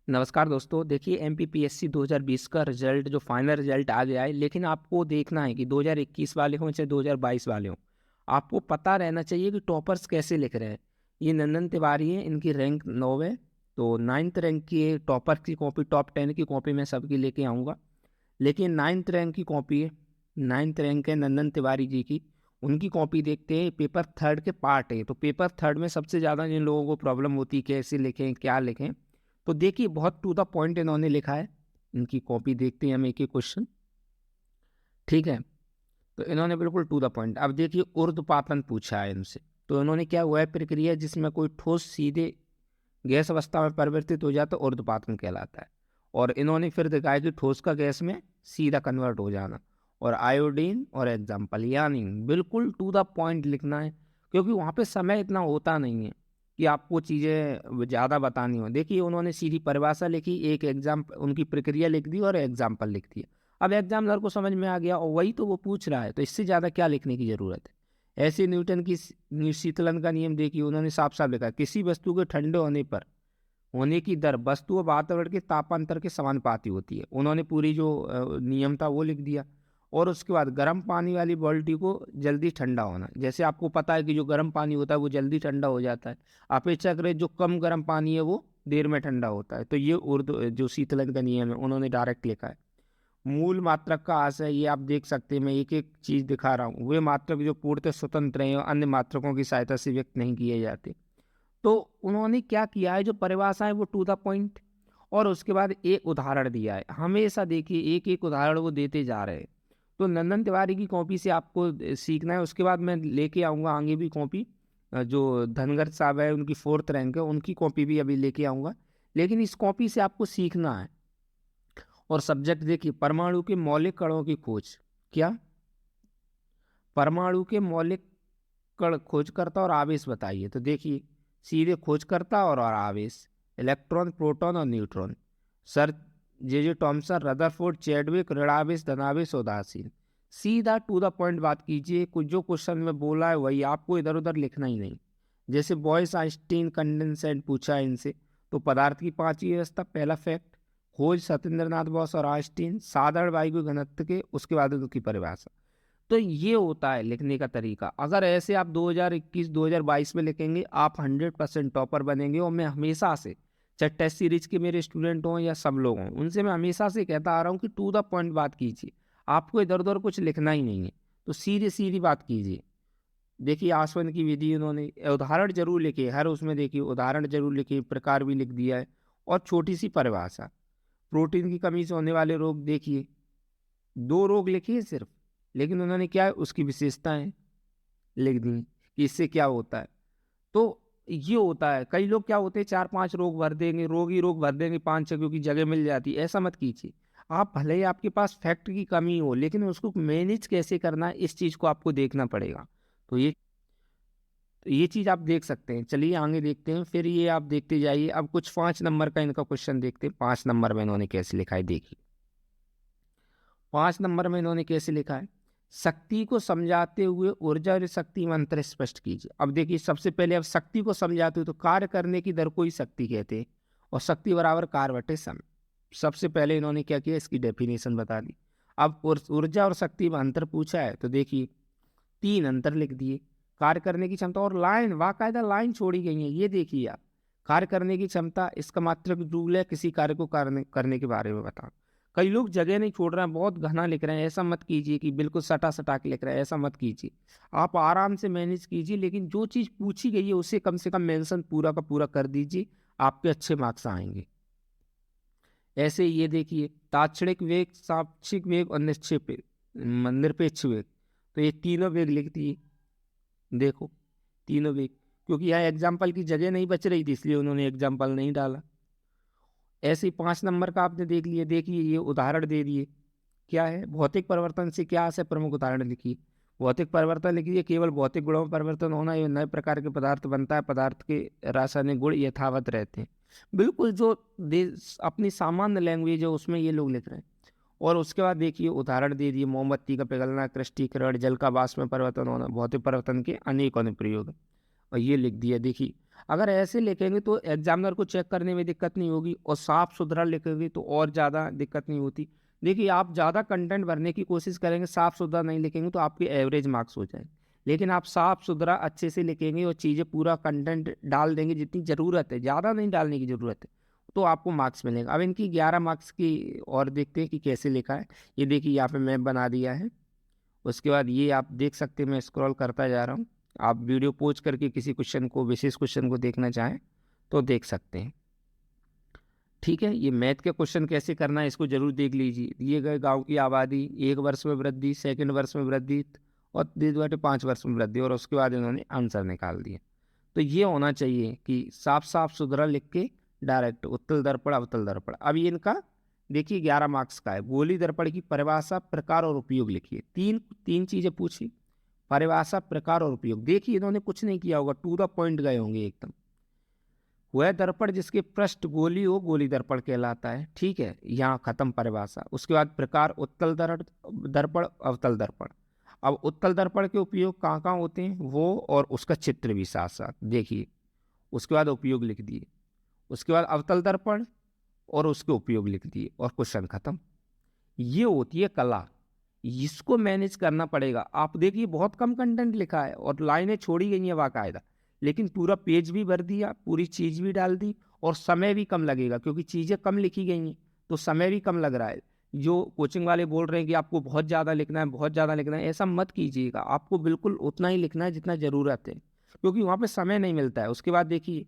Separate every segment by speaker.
Speaker 1: नमस्कार दोस्तों, देखिए एमपीपीएससी 2020 का रिजल्ट जो फाइनल रिजल्ट आ गया है, लेकिन आपको देखना है कि 2021 वाले हों चाहे 2022 वाले हों, आपको पता रहना चाहिए कि टॉपर्स कैसे लिख रहे हैं। ये नंदन तिवारी हैं, इनकी रैंक 9 है, तो 9th रैंक की टॉपर की कॉपी, टॉप 10 की कॉपी मैं सबकी लेके आऊँगा। लेकिन 9th रैंक की कॉपी है, 9th रैंक है नंदन तिवारी जी की, उनकी कॉपी देखते हैं। पेपर थर्ड के पार्ट है, तो पेपर थर्ड में सबसे ज़्यादा जिन लोगों को प्रॉब्लम होती है कैसे लिखें, क्या लिखें, तो देखिए बहुत टू द पॉइंट इन्होंने लिखा है। इनकी कॉपी देखते हैं हम एक एक क्वेश्चन। ठीक है, तो इन्होंने बिल्कुल टू द पॉइंट। अब देखिए ऊर्ध्वपातन पूछा है इनसे, तो इन्होंने क्या, वह प्रक्रिया जिसमें कोई ठोस सीधे गैस अवस्था में परिवर्तित हो जाता है ऊर्ध्वपातन कहलाता है। और इन्होंने फिर दिखाया कि ठोस का गैस में सीधा कन्वर्ट हो जाना। और आयोडीन और एग्जाम्पल, यानी बिल्कुल टू द पॉइंट लिखना है, क्योंकि वहाँ पे समय इतना होता नहीं है कि आपको चीज़ें ज़्यादा बतानी हो। देखिए उन्होंने सीधी परिभाषा लिखी, एक एग्जाम उनकी प्रक्रिया लिख दी और एग्जाम्पल लिख दिया। अब एग्जामिनर को समझ में आ गया और वही तो वो पूछ रहा है, तो इससे ज़्यादा क्या लिखने की ज़रूरत है। ऐसे न्यूटन की शीतलन का नियम देखिए, उन्होंने साफ साफ लिखा, किसी वस्तु के ठंडे होने पर होने की दर वस्तु और वातावरण के तापांतर के समानुपाती होती है। उन्होंने पूरी जो नियम था वो लिख दिया। और उसके बाद गर्म पानी वाली बाल्टी को जल्दी ठंडा होना, जैसे आपको पता है कि जो गर्म पानी होता है वो जल्दी ठंडा हो जाता है, अपेक्षाकृत जो कम गर्म पानी है वो देर में ठंडा होता है। तो ये उर्दू जो शीतलन का नियम है उन्होंने डायरेक्ट लिखा है। मूल मात्रक का आशय, ये आप देख सकते हैं, मैं एक एक चीज दिखा रहा हूँ, वे मात्रक जो पूर्णतः स्वतंत्र हैं और अन्य मात्रकों की सहायता से व्यक्त नहीं किए जाते। तो उन्होंने क्या किया है, जो परिभाषा है वो टू द पॉइंट, और उसके बाद एक उदाहरण दिया है। हमेशा देखिए एक एक उदाहरण वो देते जा रहे हैं। तो नंदन तिवारी की कॉपी से आपको सीखना है। उसके बाद मैं लेके आऊँगा आगे भी कॉपी, जो धनगर साहब है उनकी 4th रैंक है, उनकी कॉपी भी अभी लेके आऊँगा। लेकिन इस कॉपी से आपको सीखना है। और सब्जेक्ट देखिए, परमाणु के मौलिक कणों की खोज। क्या, परमाणु के मौलिक कण खोजकर्ता और आवेश बताइए। तो देखिए सीधे खोजकर्ता और आवेश, इलेक्ट्रॉन, प्रोटॉन और न्यूट्रॉन। सर जे जे टॉमसन, रदरफोर्ड, चैडविक, ऋणावेश, धनावेश, उदासीन। सीधा टू द पॉइंट बात कीजिए, कुछ जो क्वेश्चन में बोला है वही आपको, इधर उधर लिखना ही नहीं। जैसे बॉयस आइंस्टीन कंडेंसेट पूछा है इनसे, तो पदार्थ की पांचवी व्यवस्था, पहला फैक्ट, खोज सत्येंद्रनाथ बोस और आइंस्टीन, साधारण वायु घनत्व के, उसके बाद उनकी परिभाषा। तो ये होता है लिखने का तरीका। अगर ऐसे आप 2021 2022 में लिखेंगे, आप 100% टॉपर बनेंगे। और मैं हमेशा से, चाहे टेस्ट सीरीज के मेरे स्टूडेंट हों या सब लोग हों, उनसे मैं हमेशा से कहता आ रहा हूँ कि टू द पॉइंट बात कीजिए, आपको इधर उधर कुछ लिखना ही नहीं है। तो सीधी सीधी बात कीजिए। देखिए आसवन की विधि, उन्होंने उदाहरण जरूर लिखे, हर उसमें देखिए उदाहरण जरूर लिखे, प्रकार भी लिख दिया है। और छोटी सी परिभाषा, प्रोटीन की कमी से होने वाले रोग देखिए, 2 रोग लिखिए सिर्फ, लेकिन उन्होंने क्या है उसकी विशेषताएं लिख दी कि इससे क्या होता है। तो ये होता है, कई लोग क्या होते हैं 4-5 रोग भर देंगे, रोग ही रोग भर देंगे 5-6, क्योंकि जगह मिल जाती है। ऐसा मत कीजिए। आप भले ही आपके पास फैक्ट की कमी हो, लेकिन उसको मैनेज कैसे करना है इस चीज को आपको देखना पड़ेगा। तो ये चीज आप देख सकते हैं। चलिए आगे देखते हैं, फिर ये आप देखते जाइए। अब कुछ 5 नंबर का इनका क्वेश्चन देखते हैं। 5 नंबर में इन्होंने कैसे लिखा है देखिए। 5 नंबर में इन्होंने कैसे लिखा है, शक्ति को समझाते हुए ऊर्जा और शक्ति में अंतर स्पष्ट कीजिए। अब देखिए सबसे पहले, अब शक्ति को समझाते हुए तो कार्य करने की दर को ही शक्ति कहते हैं, और शक्ति बराबर कार्य बटे समय। सबसे पहले इन्होंने क्या किया, इसकी डेफिनेशन बता दी। अब ऊर्जा और शक्ति में अंतर पूछा है, तो देखिए 3 अंतर लिख दिए। कार्य करने की क्षमता, और लाइन, बाकायदा लाइन छोड़ी गई है, ये देखिए आप। कार्य करने की क्षमता, इसका मात्रक रूल है, किसी कार्य को करने के बारे में बता। कई लोग जगह नहीं छोड़ रहे हैं, बहुत घना लिख रहे हैं। ऐसा मत कीजिए कि बिल्कुल सटा सटा के लिख रहे हैं, ऐसा मत कीजिए। आप आराम से मैनेज कीजिए, लेकिन जो चीज़ पूछी गई है उसे कम से कम मेंशन पूरा का पूरा कर दीजिए, आपके अच्छे मार्क्स आएंगे। ऐसे ये देखिए, ताक्षणिक वेग, सापेक्षिक वेग और निरपेक्ष वेग, तो ये तीनों वेग लिख दिए। देखो तीनों वेग, क्योंकि यहाँ एग्जाम्पल की जगह नहीं बच रही थी, इसलिए उन्होंने एग्जाम्पल नहीं डाला। ऐसे ही 5 नंबर का आपने देख लिए। देखिए ये उदाहरण दे दिए, क्या है, भौतिक परिवर्तन से क्या आशय, प्रमुख उदाहरण लिखिए। भौतिक परिवर्तन लिखिए, केवल भौतिक गुणों में परिवर्तन होना, ये नए प्रकार के पदार्थ बनता है, पदार्थ के रासायनिक गुण यथावत रहते हैं। बिल्कुल जो अपनी सामान्य लैंग्वेज है उसमें ये लोग लिख रहे हैं। और उसके बाद देखिए उदाहरण दे दिए, मोमबत्ती का पिघलना, क्रिस्टलीकरण, जल का वाष्प में परिवर्तन होना, भौतिक परिवर्तन के अनेक अनुप्रयोग। और ये लिख दिया। देखिए अगर ऐसे लिखेंगे तो एग्जामिनर को चेक करने में दिक्कत नहीं होगी, और साफ सुथरा लिखेंगे तो और ज़्यादा दिक्कत नहीं होती। देखिए आप ज़्यादा कंटेंट भरने की कोशिश करेंगे, साफ सुथरा नहीं लिखेंगे तो आपके एवरेज मार्क्स हो जाएंगे। लेकिन आप साफ सुथरा अच्छे से लिखेंगे और चीज़ें पूरा कंटेंट डाल देंगे जितनी ज़रूरत है, ज़्यादा नहीं डालने की ज़रूरत है, तो आपको मार्क्स मिलेगा। अब इनकी 11 मार्क्स की और देखते हैं कि कैसे लिखा है। ये देखिए यहाँ पे मैप बना दिया है। उसके बाद ये आप देख सकते हैं, मैं स्क्रॉल करता जा रहा हूँ। आप वीडियो पॉज करके किसी क्वेश्चन को, विशेष क्वेश्चन को देखना चाहें तो देख सकते हैं। ठीक है, ये मैथ के क्वेश्चन कैसे करना है इसको जरूर देख लीजिए। दिए गए गांव की आबादी 1 वर्ष में वृद्धि, सेकंड वर्ष में वृद्धि और 5 वर्ष में वृद्धि, और उसके बाद इन्होंने आंसर निकाल दिया। तो ये होना चाहिए कि साफ साफ सुथरा लिख के डायरेक्ट उत्तल दर्पण अवतल दर्पण। अब ये इनका देखिए 11 मार्क्स का है। गोली दर्पण की परिभाषा, प्रकार और उपयोग लिखिए। तीन तीन चीजें पूछी, परिभाषा, प्रकार और उपयोग। देखिए इन्होंने कुछ नहीं किया होगा, टू द पॉइंट गए होंगे एकदम। वह दर्पण जिसके पृष्ठ गोली हो गोली दर्पण कहलाता है। ठीक है, यहाँ खत्म परिभाषा। उसके बाद प्रकार, उत्तल दर्पण अवतल दर्पण। अब उत्तल दर्पण के उपयोग कहाँ कहाँ होते हैं वो, और उसका चित्र भी साथ साथ देखिए। उसके बाद उपयोग लिख दिए। उसके बाद अवतल दर्पण और उसके उपयोग लिख दिए और क्वेश्चन खत्म। ये होती है कला, इसको मैनेज करना पड़ेगा। आप देखिए बहुत कम कंटेंट लिखा है और लाइनें छोड़ी गई हैं बाकायदा, लेकिन पूरा पेज भी भर दिया, पूरी चीज भी डाल दी, और समय भी कम लगेगा क्योंकि चीजें कम लिखी गई हैं तो समय भी कम लग रहा है। जो कोचिंग वाले बोल रहे हैं कि आपको बहुत ज़्यादा लिखना है, बहुत ज़्यादा लिखना है, ऐसा मत कीजिएगा। आपको बिल्कुल उतना ही लिखना है जितना ज़रूरत है, क्योंकि वहाँ पे समय नहीं मिलता है। उसके बाद देखिए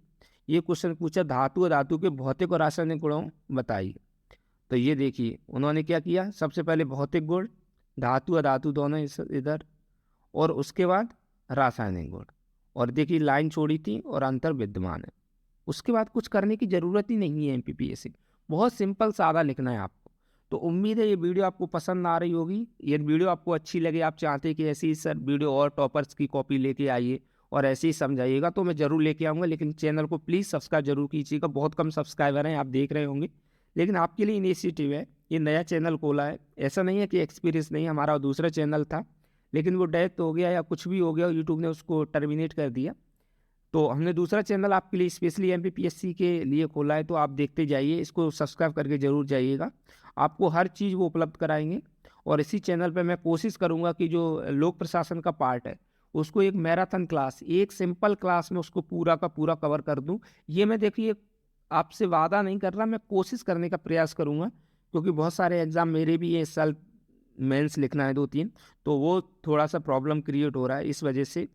Speaker 1: ये क्वेश्चन पूछा, धातु और धातु के भौतिक और रासायनिक गुणों बताइए। तो ये देखिए उन्होंने क्या किया, सबसे पहले भौतिक गुण, धातु अधातु दोनों इधर, और उसके बाद रासायनिक गुण, और देखिए लाइन छोड़ी थी और अंतर विद्यमान है। उसके बाद कुछ करने की जरूरत ही नहीं है। एमपीपीएससी बहुत सिंपल सादा लिखना है आपको। तो उम्मीद है ये वीडियो आपको पसंद आ रही होगी। ये वीडियो आपको अच्छी लगे, आप चाहते हैं कि ऐसी ही सर वीडियो और टॉपर्स की कॉपी लेके आइए और ऐसे ही समझाइएगा, तो मैं ज़रूर लेके आऊँगा। लेकिन चैनल को प्लीज़ सब्सक्राइब जरूर कीजिएगा। बहुत कम सब्सक्राइबर हैं, आप देख रहे होंगे, लेकिन आपके लिए इनिशिएटिव है, ये नया चैनल खोला है। ऐसा नहीं है कि एक्सपीरियंस नहीं, हमारा दूसरा चैनल था लेकिन वो डेथ हो गया या कुछ भी हो गया, यूट्यूब ने उसको टर्मिनेट कर दिया। तो हमने दूसरा चैनल आपके लिए स्पेशली एमपीपीएससी के लिए खोला है, तो आप देखते जाइए, इसको सब्सक्राइब करके जरूर जाइएगा। आपको हर चीज़ वो उपलब्ध कराएंगे। और इसी चैनल पे मैं कोशिश करूंगा कि जो लोक प्रशासन का पार्ट है उसको एक मैराथन क्लास, एक सिंपल क्लास में उसको पूरा का पूरा कवर कर दूं। ये मैं देखिए आपसे वादा नहीं कर रहा, मैं कोशिश करने का प्रयास करूंगा, क्योंकि बहुत सारे एग्जाम मेरे भी इस साल मेंस लिखना है 2-3, तो वो थोड़ा सा प्रॉब्लम क्रिएट हो रहा है इस वजह से।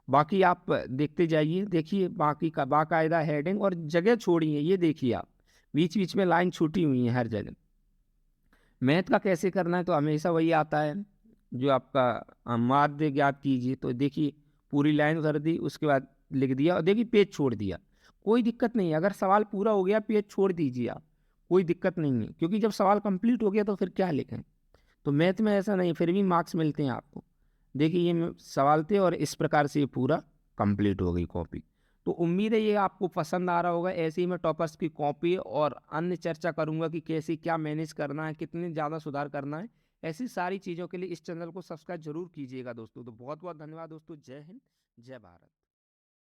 Speaker 1: बाकी आप देखते जाइए, देखिए बाकी का बाकायदा हेडिंग और जगह छोड़ी है, ये देखिए आप बीच बीच में लाइन छूटी हुई है हर जगह। मैथ का कैसे करना है तो हमेशा वही आता है जो आपका माध्य ज्ञात कीजिए। तो देखिए पूरी लाइन कर दी, उसके बाद लिख दिया और देखिए पेज छोड़ दिया। कोई दिक्कत नहीं है, अगर सवाल पूरा हो गया पेज छोड़ दीजिए आप, कोई दिक्कत नहीं है, क्योंकि जब सवाल कंप्लीट हो गया तो फिर क्या लिखें। तो मैथ में ऐसा नहीं, फिर भी मार्क्स मिलते हैं आपको। देखिए ये सवाल थे और इस प्रकार से ये पूरा कंप्लीट हो गई कॉपी। तो उम्मीद है ये आपको पसंद आ रहा होगा। ऐसे ही मैं टॉपर्स की कॉपी और अन्य चर्चा करूंगा कि कैसे क्या मैनेज करना है, कितने ज़्यादा सुधार करना है। ऐसी सारी चीज़ों के लिए इस चैनल को सब्सक्राइब जरूर कीजिएगा दोस्तों। तो बहुत बहुत धन्यवाद दोस्तों। जय हिंद, जय भारत।